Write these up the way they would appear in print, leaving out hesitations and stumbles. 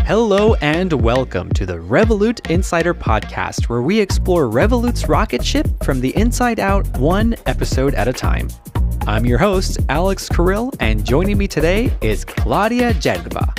Hello and welcome to the Revolut Insider Podcast, where we explore Revolut's rocket ship from the inside out, one episode at a time. I'm your host, Alex Kirill, and joining me today is Claudia Gerba.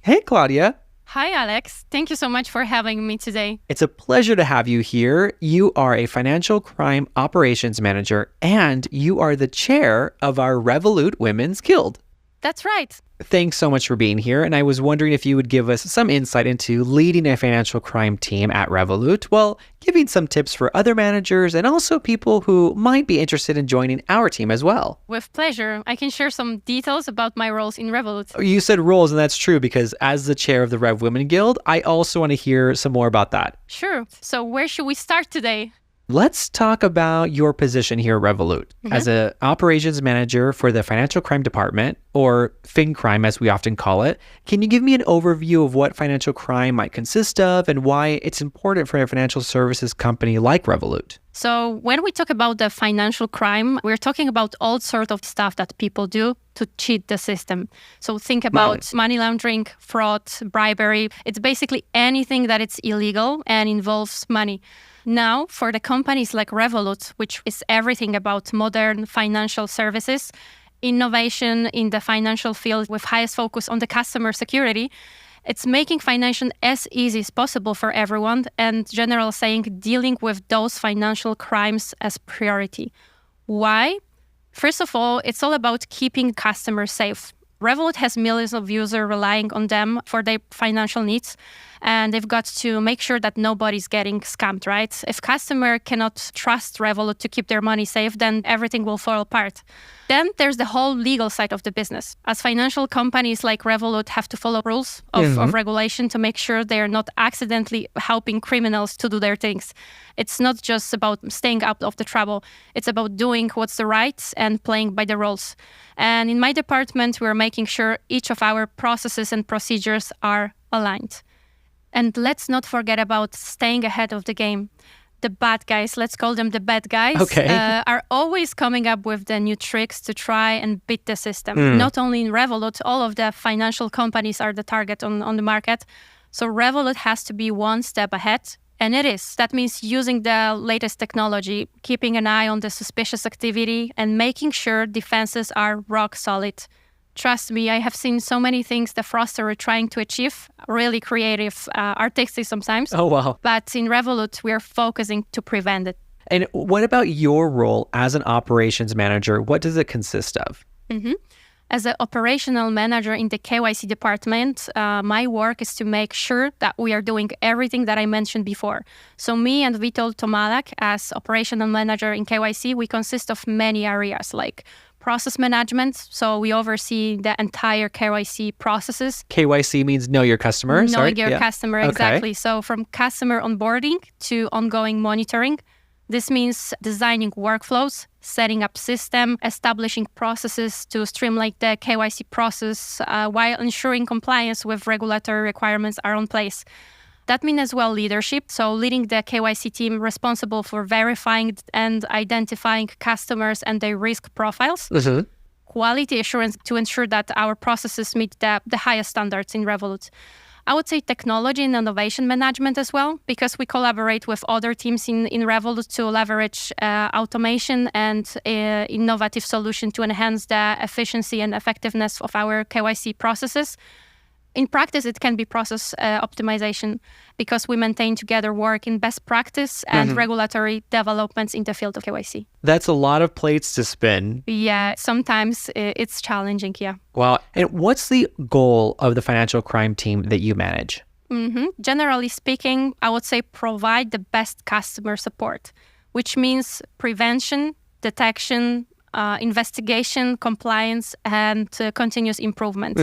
Hey, Claudia. Hi, Alex. Thank you so much for having me today. It's a pleasure to have you here. You are a financial crime operations manager, and you are the chair of our Revolut Women's Guild. That's right. Thanks so much for being here. And I was wondering if you would give us some insight into leading a financial crime team at Revolut, while giving some tips for other managers and also people who might be interested in joining our team as well. With pleasure. I can share some details about my roles in Revolut. You said roles, and that's true because as the chair of the Rev Women Guild, I also want to hear some more about that. Sure. So where should we start today? Let's talk about your position here at Revolut as an operations manager for the financial crime department, or FinCrime as we often call it. Can you give me an overview of what financial crime might consist of and why it's important for a financial services company like Revolut? So when we talk about the financial crime, we're talking about all sorts of stuff that people do to cheat the system. So think about money laundering, fraud, bribery. It's basically anything that is illegal and involves money. Now, for the companies like Revolut, which is everything about modern financial services, innovation in the financial field with highest focus on the customer security, it's making financial as easy as possible for everyone and general saying dealing with those financial crimes as priority. Why? First of all, it's all about keeping customers safe. Revolut has millions of users relying on them for their financial needs, and they've got to make sure that nobody's getting scammed, right? If customer cannot trust Revolut to keep their money safe, then everything will fall apart. Then there's the whole legal side of the business. As financial companies like Revolut have to follow rules of regulation to make sure they're not accidentally helping criminals to do their things. It's not just about staying out of the trouble. It's about doing what's the right and playing by the rules. And in my department, we're making sure each of our processes and procedures are aligned. And let's not forget about staying ahead of the game. The bad guys, let's call them the bad guys, are always coming up with the new tricks to try and beat the system. Not only in Revolut, all of the financial companies are the target on the market. So Revolut has to be one step ahead, and it is. That means using the latest technology, keeping an eye on the suspicious activity, and making sure defenses are rock solid. Trust me, I have seen so many things the fraudsters are trying to achieve, really creative, artistic sometimes. Oh, wow. But in Revolut, we're focusing to prevent it. And what about your role as an operations manager? What does it consist of? As an operational manager in the KYC department, my work is to make sure that we are doing everything that I mentioned before. So me and Witold Tomalak, as operational manager in KYC, we consist of many areas like process management. So we oversee the entire KYC processes. KYC means know your customer. Knowing your customer, exactly. So from customer onboarding to ongoing monitoring. This means designing workflows, setting up system, establishing processes to streamline the KYC process while ensuring compliance with regulatory requirements are in place. That means as well leadership, so leading the KYC team responsible for verifying and identifying customers and their risk profiles. Quality assurance to ensure that our processes meet the highest standards in Revolut. I would say technology and innovation management as well, because we collaborate with other teams in Revolut to leverage automation and innovative solution to enhance the efficiency and effectiveness of our KYC processes. In practice, it can be process optimization because we maintain together work in best practice and regulatory developments in the field of KYC. That's a lot of plates to spin. Yeah, sometimes it's challenging, yeah. Wow. And what's the goal of the financial crime team that you manage? Generally speaking, I would say provide the best customer support, which means prevention, detection, investigation, compliance, and continuous improvement.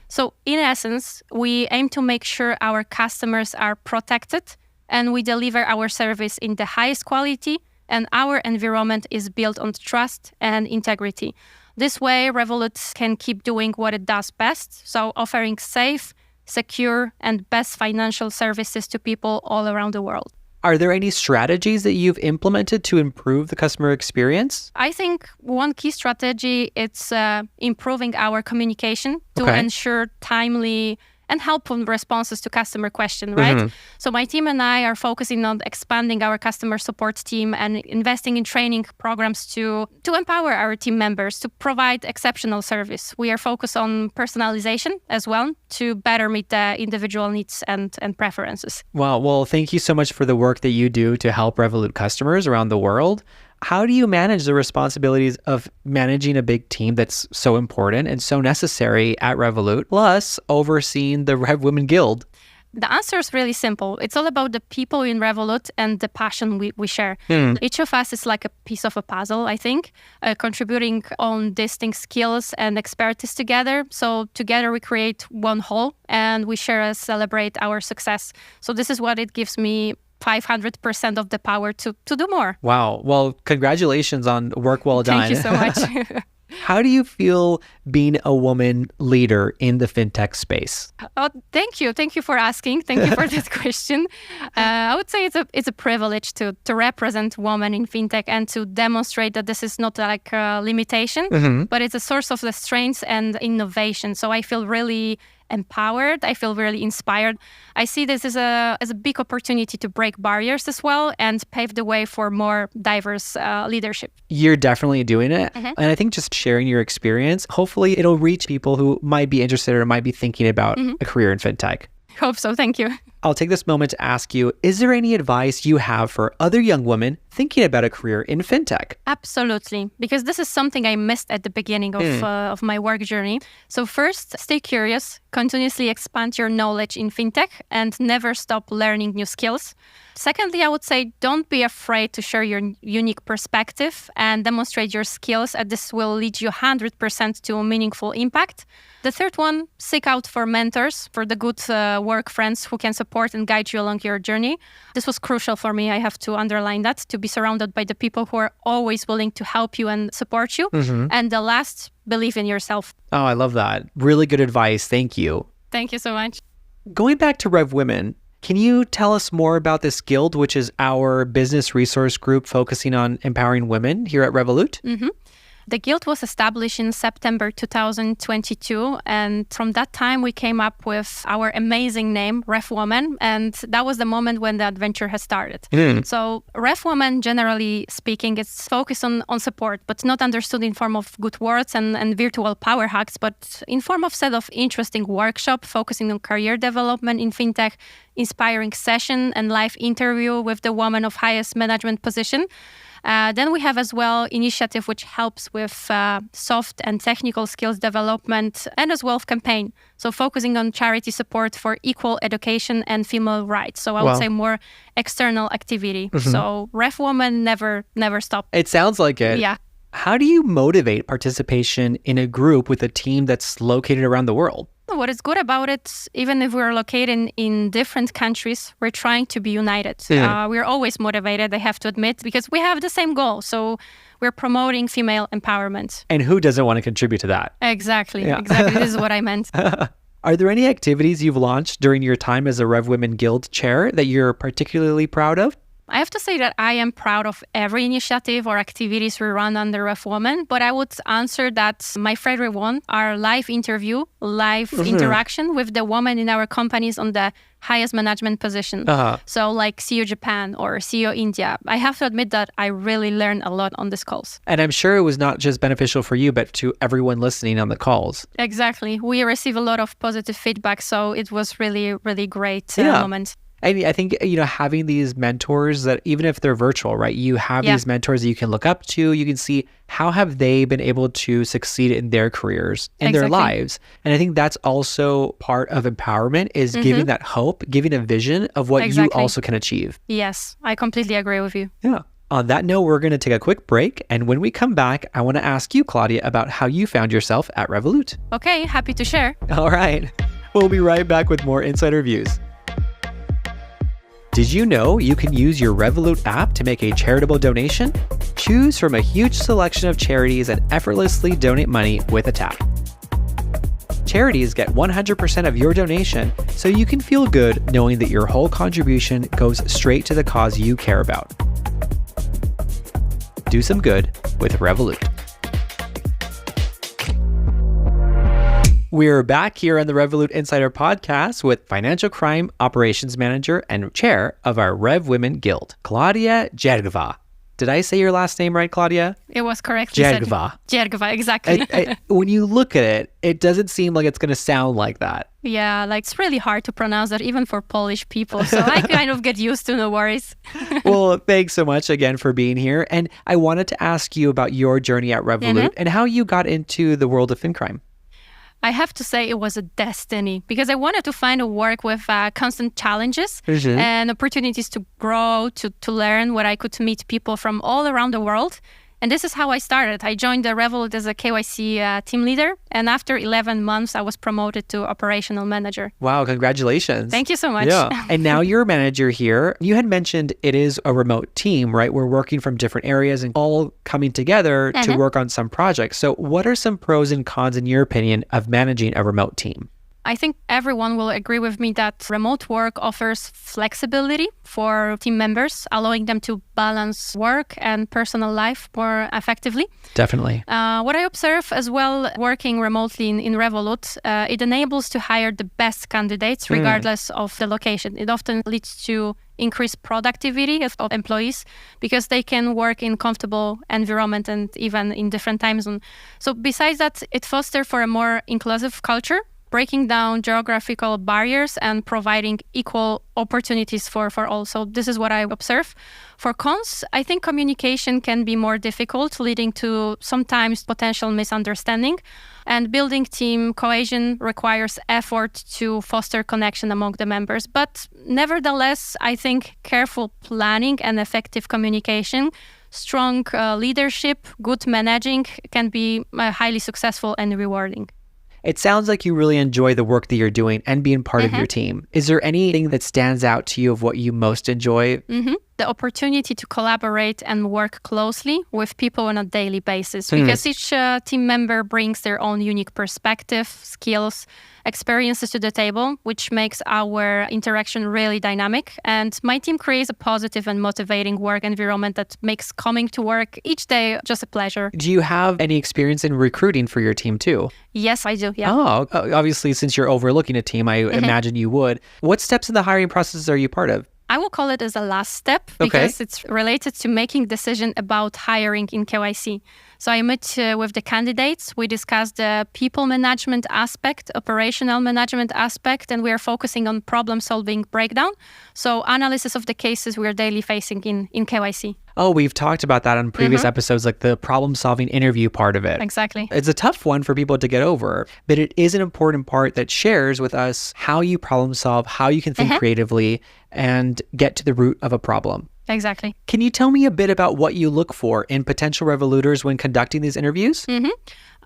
So in essence, we aim to make sure our customers are protected and we deliver our service in the highest quality and our environment is built on trust and integrity. This way, Revolut can keep doing what it does best, so offering safe, secure, and best financial services to people all around the world. Are there any strategies that you've implemented to improve the customer experience? I think one key strategy is improving our communication to ensure timely and helpful responses to customer questions, right? So my team and I are focusing on expanding our customer support team and investing in training programs to empower our team members to provide exceptional service. We are focused on personalization as well to better meet the individual needs and preferences. Wow. Well, thank you so much for the work that you do to help Revolut customers around the world. How do you manage the responsibilities of managing a big team that's so important and so necessary at Revolut, plus overseeing the Rev Women Guild? The answer is really simple. It's all about the people in Revolut and the passion we share. Each of us is like a piece of a puzzle, I think, contributing on distinct skills and expertise together. So together we create one whole and we share and celebrate our success. So this is what it gives me 500% of the power to do more. Wow. Well, congratulations on work well done. Thank you so much. How do you feel being a woman leader in the fintech space? Oh, thank you. Thank you for asking. Thank you for this question. I would say it's a privilege to represent women in fintech and to demonstrate that this is not like a limitation, but it's a source of the strengths and innovation. So I feel really empowered. I feel really inspired. I see this as a big opportunity to break barriers as well and pave the way for more diverse leadership. You're definitely doing it. And I think just sharing your experience, hopefully it'll reach people who might be interested or might be thinking about a career in fintech. Hope so. Thank you. I'll take this moment to ask you, is there any advice you have for other young women thinking about a career in fintech? Absolutely, because this is something I missed at the beginning of my work journey. So first, stay curious, continuously expand your knowledge in fintech and never stop learning new skills. Secondly, I would say don't be afraid to share your unique perspective and demonstrate your skills, as this will lead you 100% to a meaningful impact. The third one, seek out for mentors, for the good work friends who can support and guide you along your journey. This was crucial for me. I have to underline that, to be surrounded by the people who are always willing to help you and support you. And the last, believe in yourself. Oh, I love that. Really good advice. Thank you. Thank you so much. Going back to Rev Women, can you tell us more about this guild, which is our business resource group focusing on empowering women here at Revolut? The guild was established in September 2022, and from that time we came up with our amazing name, Rev Woman, and that was the moment when the adventure has started. So Rev Woman, generally speaking, is focused on support, but not understood in form of good words and virtual power hacks, but in form of set of interesting workshop focusing on career development in fintech, inspiring session and live interview with the woman of highest management position. Then we have as well initiative which helps with soft and technical skills development and as well campaign. So focusing on charity support for equal education and female rights. So I would say more external activity. So Rev Woman never stop. It sounds like it. Yeah. How do you motivate participation in a group with a team that's located around the world? What is good about it, even if we're located in different countries, we're trying to be united. We're always motivated, I have to admit, because we have the same goal. So we're promoting female empowerment. And who doesn't want to contribute to that? Exactly. This is what I meant. Are there any activities you've launched during your time as a Rev Women Guild chair that you're particularly proud of? I have to say that I am proud of every initiative or activities we run under Rev Women, but I would answer that my favorite one are live interview, live interaction with the women in our companies on the highest management position. So like CEO Japan or CEO India. I have to admit that I really learned a lot on these calls. And I'm sure it was not just beneficial for you, but to everyone listening on the calls. Exactly. We receive a lot of positive feedback, so it was really, really great moment. And I think, having these mentors that even if they're virtual, right, you have these mentors that you can look up to, you can see how have they been able to succeed in their careers, in their lives. And I think that's also part of empowerment is giving that hope, giving a vision of what you also can achieve. Yes, I completely agree with you. Yeah. On that note, we're going to take a quick break. And when we come back, I want to ask you, Claudia, about how you found yourself at Revolut. Okay, happy to share. All right. We'll be right back with more Insider Views. Did you know you can use your Revolut app to make a charitable donation? Choose from a huge selection of charities and effortlessly donate money with a tap. charities get 100% of your donation, so you can feel good knowing that your whole contribution goes straight to the cause you care about. Do some good with Revolut. We're back here on the Revolut Insider Podcast with Financial Crime Operations Manager and Chair of our Rev Women Guild, Claudia Jergva. Did I say your last name right, Claudia? It was correct. Jergva. Jergva, exactly. When you look at it, it doesn't seem like it's going to sound like that. Yeah, like it's really hard to pronounce that even for Polish people. So I kind of get used to, no worries. Well, thanks so much again for being here. And I wanted to ask you about your journey at Revolut and how you got into the world of FinCrime. I have to say it was a destiny because I wanted to find a work with constant challenges and opportunities to grow, to learn, where I could meet people from all around the world. And this is how I started. I joined the Revolut as a KYC team leader. And after 11 months, I was promoted to operational manager. Wow, congratulations. Tand you so much. Yeah. And now you're a manager here. You had mentioned it is a remote team, right? We're working from different areas and all coming together to work on some projects. So what are some pros and cons, in your opinion, of managing a remote team? I think everyone will agree with me that remote work offers flexibility for team members, allowing them to balance work and personal life more effectively. Definitely. What I observe as well, working remotely in Revolut, it enables to hire the best candidates regardless of the location. It often leads to increased productivity of employees because they can work in comfortable environment and even in different time zones. So besides that, it fosters for a more inclusive culture, breaking down geographical barriers and providing equal opportunities for all. So this is what I observe. For cons, I think communication can be more difficult, leading to sometimes potential misunderstanding. And building team cohesion requires effort to foster connection among the members. But nevertheless, I think careful planning and effective communication, strong leadership, good managing can be highly successful and rewarding. It sounds like you really enjoy the work that you're doing and being part of your team. Is there anything that stands out to you of what you most enjoy? The opportunity to collaborate and work closely with people on a daily basis because each team member brings their own unique perspective, skills, experiences to the table, which makes our interaction really dynamic. And my team creates a positive and motivating work environment that makes coming to work each day just a pleasure. Do you have any experience in recruiting for your team too? Yes, I do. Yeah. Oh, obviously, since you're overlooking a team, I imagine you would. What steps in the hiring process are you part of? I will call it as a last step because it's related to making decision about hiring in KYC. So I met with the candidates. We discussed the people management aspect, operational management aspect, and we are focusing on problem-solving breakdown. So analysis of the cases we are daily facing in KYC. Oh, we've talked about that on previous episodes, like the problem-solving interview part of it. Exactly. It's a tough one for people to get over, but it is an important part that shares with us how you problem solve, how you can think creatively, and get to the root of a problem. Exactly. Can you tell me a bit about what you look for in potential Revoluters when conducting these interviews?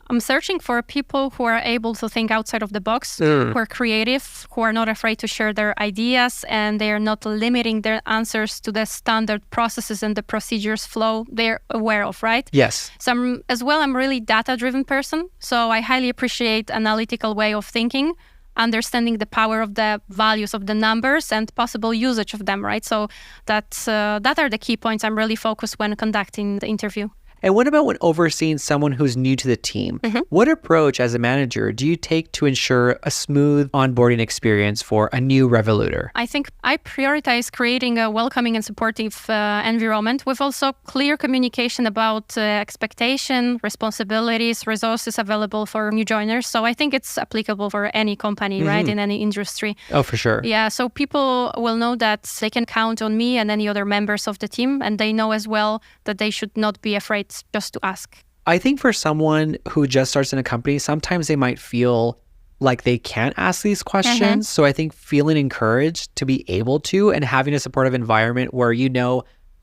I'm searching for people who are able to think outside of the box, who are creative, who are not afraid to share their ideas, and they are not limiting their answers to the standard processes and the procedures flow they're aware of, right? Yes. So I'm really data-driven person, so I highly appreciate analytical way of thinking, understanding the power of the values of the numbers and possible usage of them, right? So that are the key points I'm really focused when conducting the interview. And what about when overseeing someone who's new to the team? What approach as a manager do you take to ensure a smooth onboarding experience for a new Revoluter? I think I prioritize creating a welcoming and supportive environment with also clear communication about expectation, responsibilities, resources available for new joiners. So I think it's applicable for any company, right, in any industry. Oh, for sure. Yeah, so people will know that they can count on me and any other members of the team, and they know as well that they should not be afraid just to ask. I think for someone who just starts in a company, sometimes they might feel like they can't ask these questions. So I think feeling encouraged to be able to and having a supportive environment where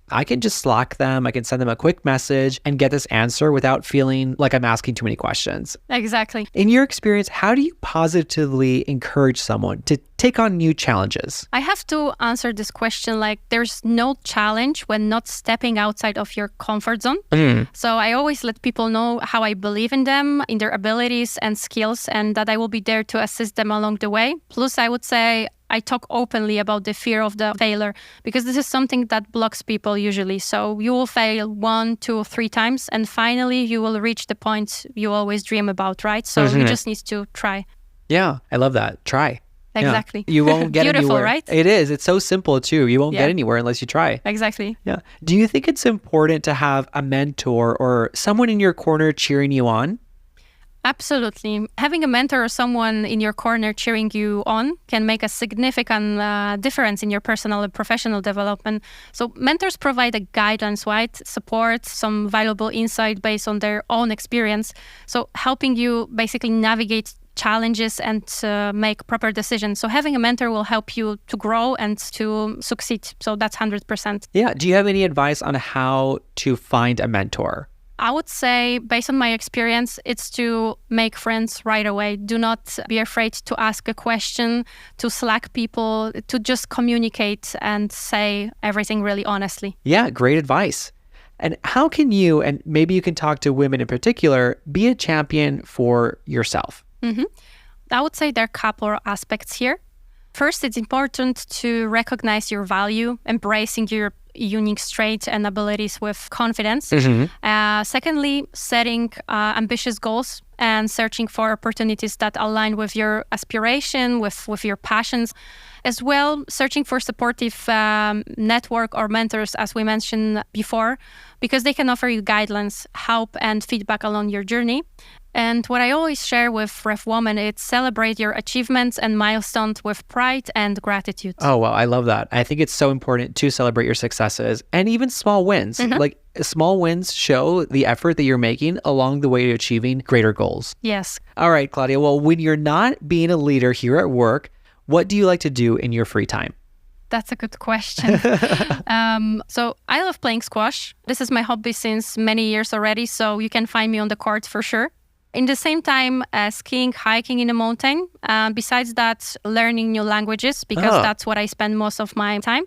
I can just Slack them, I can send them a quick message and get this answer without feeling like I'm asking too many questions. Exactly. In your experience, how do you positively encourage someone to take on new challenges? I have to answer this question like there's no challenge when not stepping outside of your comfort zone. So I always let people know how I believe in them, in their abilities and skills, and that I will be there to assist them along the way. Plus, I would say I talk openly about the fear of the failure because this is something that blocks people usually. So you will fail 1, 2, 3 times, and finally you will reach the point you always dream about, right? So you just need to try. Yeah, I love that. Try. Exactly. Yeah. You won't get Beautiful, anywhere. Right? It is. It's so simple too. You won't get anywhere unless you try. Exactly. Yeah. Do you think it's important to have a mentor or someone in your corner cheering you on? Absolutely. Having a mentor or someone in your corner cheering you on can make a significant difference in your personal and professional development. So mentors provide a guidance, right? Support, some valuable insight based on their own experience. So helping you basically navigate challenges and make proper decisions. So having a mentor will help you to grow and to succeed. So that's 100%. Yeah. Do you have any advice on how to find a mentor? I would say, based on my experience, it's to make friends right away. Do not be afraid to ask a question, to Slack people, to just communicate and say everything really honestly. Yeah, great advice. And how can you, and maybe you can talk to women in particular, be a champion for yourself? I would say there are a couple of aspects here. First, it's important to recognize your value, embracing your unique strengths and abilities with confidence. Secondly, setting ambitious goals and searching for opportunities that align with your aspiration, with your passions. As well, searching for supportive network or mentors, as we mentioned before, because they can offer you guidelines, help, and feedback along your journey. And what I always share with Rev Woman is celebrate your achievements and milestones with pride and gratitude. Oh, well, I love that. I think it's so important to celebrate your successes and even small wins. Like small wins show the effort that you're making along the way to achieving greater goals. Yes. All right, Claudia. Well, when you're not being a leader here at work, what do you like to do in your free time? That's a good question. So I love playing squash. This is my hobby since many years already, so you can find me on the court for sure. In the same time, skiing, hiking in the mountain. Besides that, learning new languages because that's what I spend most of my time.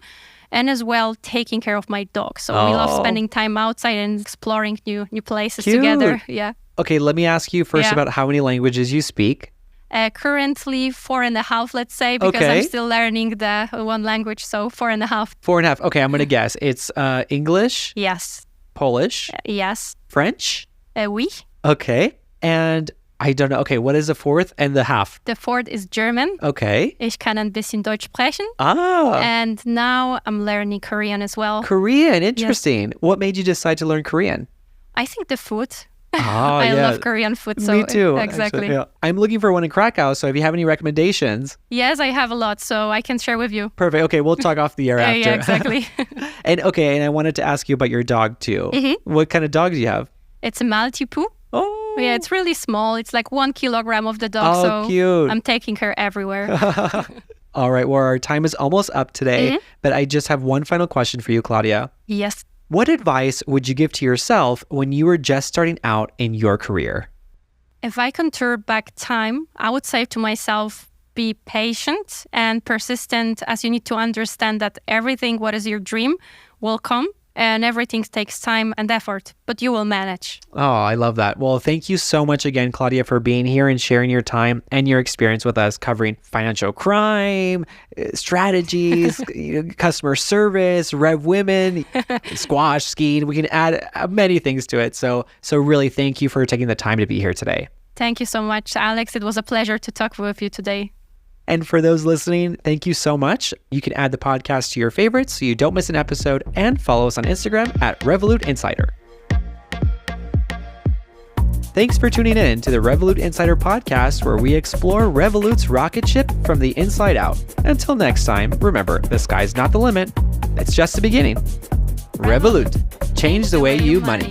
And as well, taking care of my dog. So we love spending time outside and exploring new places together. Yeah. Okay, let me ask you first about how many languages you speak. Currently 4.5, let's say, because I'm still learning the one language. So 4.5. 4.5. Okay, I'm going to guess. It's English? Yes. Polish? Yes. French? Oui. Okay. And I don't know. Okay, what is the fourth and the half? The fourth is German. Okay. Ich kann ein bisschen Deutsch sprechen. Ah. And now I'm learning Korean as well. Korean, interesting. Yes. What made you decide to learn Korean? I think the food. I love Korean food. So me too. Exactly. Actually, yeah. I'm looking for one in Krakow, so if you have any recommendations. Yes, I have a lot, so I can share with you. Perfect. Okay, we'll talk off the air after. Yeah, exactly. And I wanted to ask you about your dog too. What kind of dog do you have? It's a Maltipoo. Oh. Yeah, it's really small. It's like 1 kilogram of the dog. Oh, so cute. I'm taking her everywhere. All right. Well, our time is almost up today, but I just have one final question for you, Claudia. Yes. What advice would you give to yourself when you were just starting out in your career? If I can turn back time, I would say to myself, be patient and persistent, as you need to understand that everything, what is your dream, will come. And everything takes time and effort, but you will manage. Oh, I love that. Well, thank you so much again, Claudia, for being here and sharing your time and your experience with us, covering financial crime, strategies, customer service, Rev Women, squash, skiing. We can add many things to it. So really thank you for taking the time to be here today. Thank you so much, Alex. It was a pleasure to talk with you today. And for those listening, thank you so much. You can add the podcast to your favorites so you don't miss an episode, and follow us on Instagram at Revolut Insider. Thanks for tuning in to the Revolut Insider podcast, where we explore Revolut's rocket ship from the inside out. Until next time, remember, the sky's not the limit. It's just the beginning. Revolut. Change the way you money.